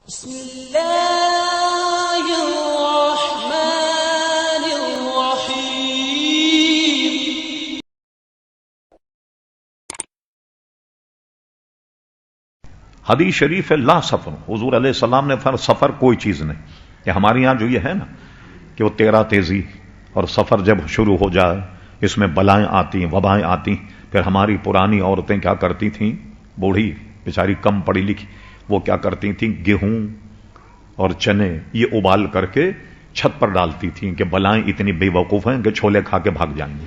بسم اللہ الرحمن الرحیم۔ حدیث شریف ہے لا سفر، حضور علیہ السلام نے فرمایا سفر کوئی چیز نہیں۔ کہ ہمارے یہاں جو یہ ہے نا کہ وہ تیرا تیزی اور سفر جب شروع ہو جائے اس میں بلائیں آتی ہیں، وبائیں آتی ہیں۔ پھر ہماری پرانی عورتیں کیا کرتی تھیں، بوڑھی بیچاری کم پڑھی لکھی، وہ کیا کرتی تھیں، گیہوں اور چنے یہ ابال کر کے چھت پر ڈالتی تھیں کہ بلائیں اتنی بے وقوف ہیں کہ چھولے کھا کے بھاگ جائیں گے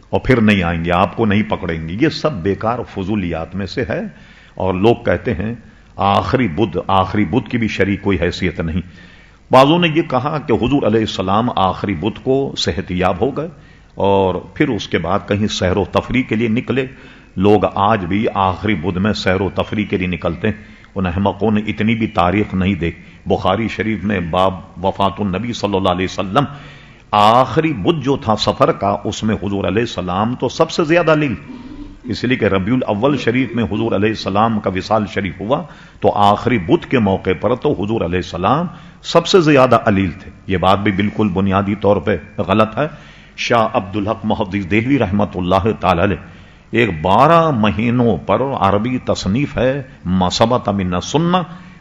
اور پھر نہیں آئیں گے، آپ کو نہیں پکڑیں گے۔ یہ سب بیکار فضولیات میں سے ہے، اور لوگ کہتے ہیں آخری بدھ کی بھی شریک کوئی حیثیت نہیں۔ بعضوں نے یہ کہا کہ حضور علیہ السلام آخری بدھ کو صحت یاب ہو گئے اور پھر اس کے بعد کہیں سیر و تفریح کے لیے نکلے۔ لوگ آج بھی آخری بدھ میں سیر و تفریح کے لیے نکلتے ہیں۔ ان احمقوں نے اتنی بھی تاریخ نہیں دیکھی۔ بخاری شریف میں باب وفات النبی صلی اللہ علیہ وسلم، آخری بدھ جو تھا سفر کا، اس میں حضور علیہ السلام تو سب سے زیادہ لیل، اس لیے کہ ربیع الاول شریف میں حضور علیہ السلام کا وصال شریف ہوا، تو آخری بدھ کے موقع پر تو حضور علیہ السلام سب سے زیادہ علیل تھے۔ یہ بات بھی بالکل بنیادی طور پہ غلط ہے۔ شاہ عبدالحق محدث دہلوی رحمۃ اللہ تعالی علیہ ایک 12 مہینوں پر عربی تصنیف ہے ما ثبت من السنہ،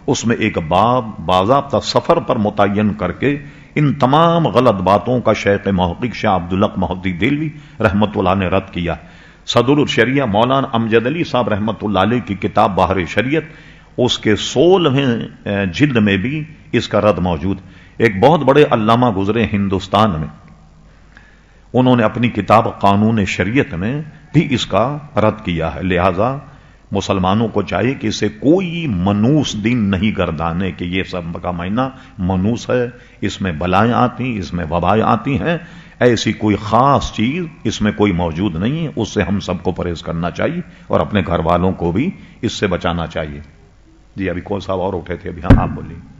اس میں ایک باب باضابطہ سفر پر متعین کر کے ان تمام غلط باتوں کا شیخ محقق شاہ عبدالحق محدث دہلوی رحمۃ اللہ نے رد کیا۔ صدر الشریعہ مولانا امجد علی صاحب رحمۃ اللہ علیہ کی کتاب بحر شریعت، اس کے 16ویں جلد میں بھی اس کا رد موجود۔ ایک بہت بڑے علامہ گزرے ہندوستان میں، انہوں نے اپنی کتاب قانون شریعت میں بھی اس کا رد کیا ہے۔ لہذا مسلمانوں کو چاہیے کہ اسے کوئی منوس دین نہیں گردانے کہ یہ سب کا مہینہ منوس ہے، اس میں بلائیں آتی، اس میں وبائیں آتی ہیں، ایسی کوئی خاص چیز اس میں کوئی موجود نہیں ہے۔ اس سے ہم سب کو پرہیز کرنا چاہیے اور اپنے گھر والوں کو بھی اس سے بچانا چاہیے۔ جی ابھی کون صاحب اور اٹھے تھے، ابھی ہاں آپ بولیے۔